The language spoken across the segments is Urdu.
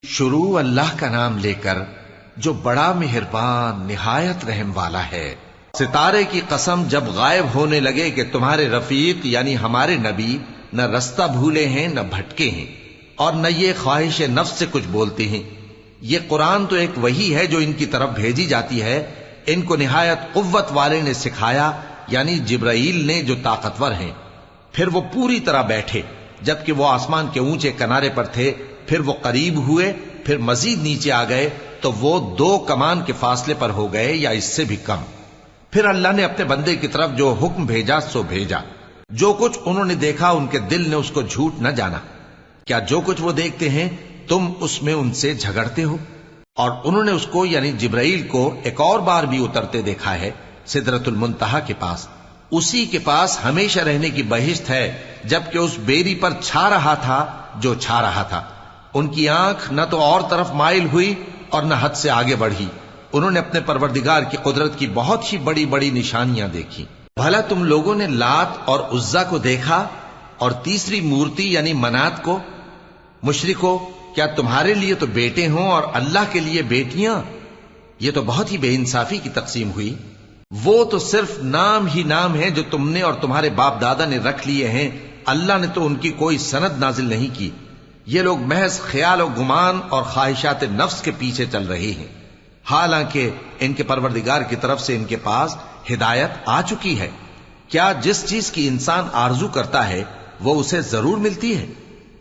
شروع اللہ کا نام لے کر جو بڑا مہربان نہایت رحم والا ہے۔ ستارے کی قسم جب غائب ہونے لگے کہ تمہارے رفیق یعنی ہمارے نبی نہ رستہ بھولے ہیں نہ بھٹکے ہیں اور نہ یہ خواہش نفس سے کچھ بولتے ہیں۔ یہ قرآن تو ایک وحی ہے جو ان کی طرف بھیجی جاتی ہے، ان کو نہایت قوت والے نے سکھایا یعنی جبرائیل نے جو طاقتور ہیں۔ پھر وہ پوری طرح بیٹھے جبکہ وہ آسمان کے اونچے کنارے پر تھے، پھر وہ قریب ہوئے، پھر مزید نیچے آ گئے تو وہ 2 کمان کے فاصلے پر ہو گئے یا اس سے بھی کم۔ پھر اللہ نے اپنے بندے کی طرف جو حکم بھیجا سو بھیجا۔ جو کچھ انہوں نے دیکھا ان کے دل نے اس کو جھوٹ نہ جانا۔ کیا جو کچھ وہ دیکھتے ہیں تم اس میں ان سے جھگڑتے ہو؟ اور انہوں نے اس کو یعنی جبرائیل کو ایک اور بار بھی اترتے دیکھا ہے سدرۃ المنتہا کے پاس۔ اسی کے پاس ہمیشہ رہنے کی بہشت ہے، جبکہ اس بیری پر چھا رہا تھا جو چھا رہا تھا۔ ان کی آنکھ نہ تو اور طرف مائل ہوئی اور نہ حد سے آگے بڑھی۔ انہوں نے اپنے پروردگار کی قدرت کی بہت ہی بڑی بڑی نشانیاں دیکھی۔ بھلا تم لوگوں نے لات اور عزا کو دیکھا اور تیسری مورتی یعنی منات کو؟ مشرکو، کیا تمہارے لیے تو بیٹے ہوں اور اللہ کے لیے بیٹیاں؟ یہ تو بہت ہی بے انصافی کی تقسیم ہوئی۔ وہ تو صرف نام ہی نام ہے جو تم نے اور تمہارے باپ دادا نے رکھ لیے ہیں، اللہ نے تو ان کی کوئی سند نازل نہیں کی۔ یہ لوگ محض خیال و گمان اور خواہشات نفس کے پیچھے چل رہے ہیں، حالانکہ ان کے پروردگار کی طرف سے ان کے پاس ہدایت آ چکی ہے۔ کیا جس چیز کی انسان آرزو کرتا ہے وہ اسے ضرور ملتی ہے؟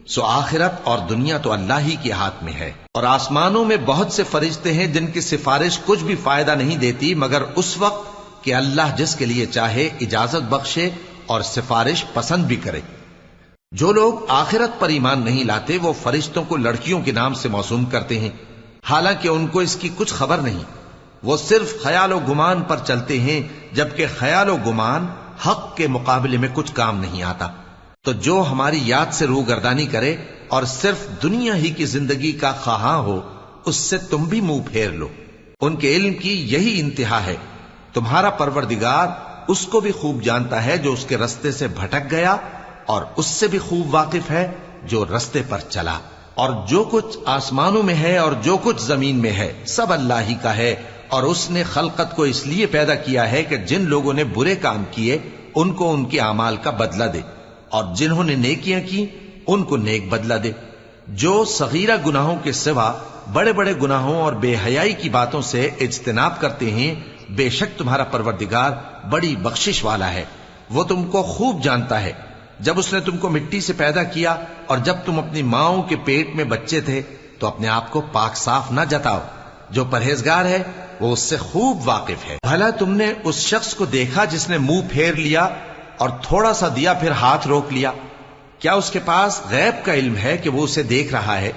سو آخرت اور دنیا تو اللہ ہی کے ہاتھ میں ہے۔ اور آسمانوں میں بہت سے فرشتے ہیں جن کی سفارش کچھ بھی فائدہ نہیں دیتی مگر اس وقت کہ اللہ جس کے لیے چاہے اجازت بخشے اور سفارش پسند بھی کرے۔ جو لوگ آخرت پر ایمان نہیں لاتے وہ فرشتوں کو لڑکیوں کے نام سے موسوم کرتے ہیں، حالانکہ ان کو اس کی کچھ خبر نہیں۔ وہ صرف خیال و گمان پر چلتے ہیں، جبکہ خیال و گمان حق کے مقابلے میں کچھ کام نہیں آتا۔ تو جو ہماری یاد سے روگردانی کرے اور صرف دنیا ہی کی زندگی کا خواہاں ہو، اس سے تم بھی منہ پھیر لو۔ ان کے علم کی یہی انتہا ہے۔ تمہارا پروردگار اس کو بھی خوب جانتا ہے جو اس کے رستے سے بھٹک گیا، اور اس سے بھی خوب واقف ہے جو رستے پر چلا۔ اور جو کچھ آسمانوں میں ہے اور جو کچھ زمین میں ہے سب اللہ ہی کا ہے، اور اس نے خلقت کو اس لیے پیدا کیا ہے کہ جن لوگوں نے برے کام کیے ان کو ان کے اعمال کا بدلہ دے، اور جنہوں نے نیکیاں کی ان کو نیک بدلہ دے۔ جو صغیرہ گناہوں کے سوا بڑے بڑے گناہوں اور بے حیائی کی باتوں سے اجتناب کرتے ہیں، بے شک تمہارا پروردگار بڑی بخشش والا ہے۔ وہ تم کو خوب جانتا ہے۔ جب اس نے تم کو مٹی سے پیدا کیا اور جب تم اپنی ماؤں کے پیٹ میں بچے تھے تو اپنے آپ کو پاک صاف نہ جتاؤ۔ جو پرہیزگار ہے وہ اس سے خوب واقف ہے۔ بھلا تم نے اس شخص کو دیکھا جس نے منہ پھیر لیا اور تھوڑا سا دیا پھر ہاتھ روک لیا؟ کیا اس کے پاس غیب کا علم ہے کہ وہ اسے دیکھ رہا ہے؟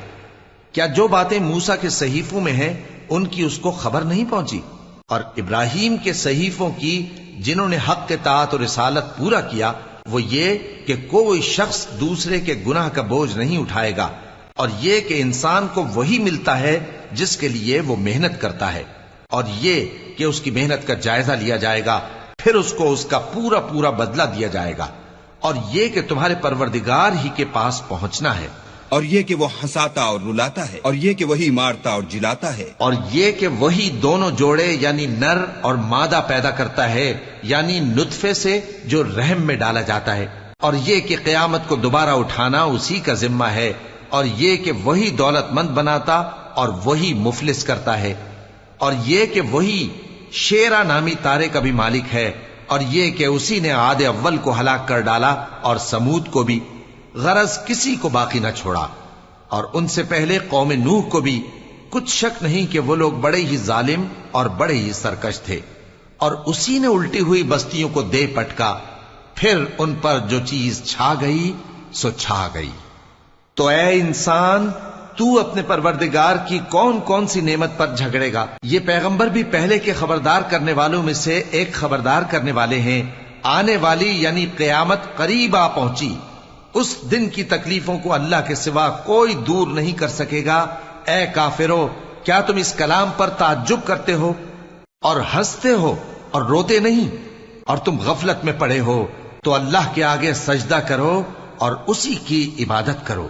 کیا جو باتیں موسیٰ کے صحیفوں میں ہیں ان کی اس کو خبر نہیں پہنچی؟ اور ابراہیم کے صحیفوں کی جنہوں نے حق کے طاعت اور رسالت پورا کیا، وہ یہ کہ کوئی شخص دوسرے کے گناہ کا بوجھ نہیں اٹھائے گا، اور یہ کہ انسان کو وہی ملتا ہے جس کے لیے وہ محنت کرتا ہے، اور یہ کہ اس کی محنت کا جائزہ لیا جائے گا، پھر اس کو اس کا پورا پورا بدلہ دیا جائے گا، اور یہ کہ تمہارے پروردگار ہی کے پاس پہنچنا ہے، اور یہ کہ وہ ہنساتا اور رلاتا ہے، اور یہ کہ وہی مارتا اور جلاتا ہے، اور یہ کہ وہی دونوں جوڑے یعنی نر اور مادہ پیدا کرتا ہے یعنی نطفے سے جو رحم میں ڈالا جاتا ہے، اور یہ کہ قیامت کو دوبارہ اٹھانا اسی کا ذمہ ہے، اور یہ کہ وہی دولت مند بناتا اور وہی مفلس کرتا ہے، اور یہ کہ وہی شیرا نامی تارے کا بھی مالک ہے، اور یہ کہ اسی نے عاد اول کو ہلاک کر ڈالا اور سمود کو بھی، غرض کسی کو باقی نہ چھوڑا، اور ان سے پہلے قوم نوح کو بھی۔ کچھ شک نہیں کہ وہ لوگ بڑے ہی ظالم اور بڑے ہی سرکش تھے، اور اسی نے الٹی ہوئی بستیوں کو دے پٹکا، پھر ان پر جو چیز چھا گئی سو چھا گئی۔ تو اے انسان، تو اپنے پروردگار کی کون کون سی نعمت پر جھگڑے گا؟ یہ پیغمبر بھی پہلے کے خبردار کرنے والوں میں سے ایک خبردار کرنے والے ہیں۔ آنے والی یعنی قیامت قریب آ پہنچی، اس دن کی تکلیفوں کو اللہ کے سوا کوئی دور نہیں کر سکے گا۔ اے کافرو، کیا تم اس کلام پر تعجب کرتے ہو اور ہنستے ہو اور روتے نہیں؟ اور تم غفلت میں پڑے ہو تو اللہ کے آگے سجدہ کرو اور اسی کی عبادت کرو۔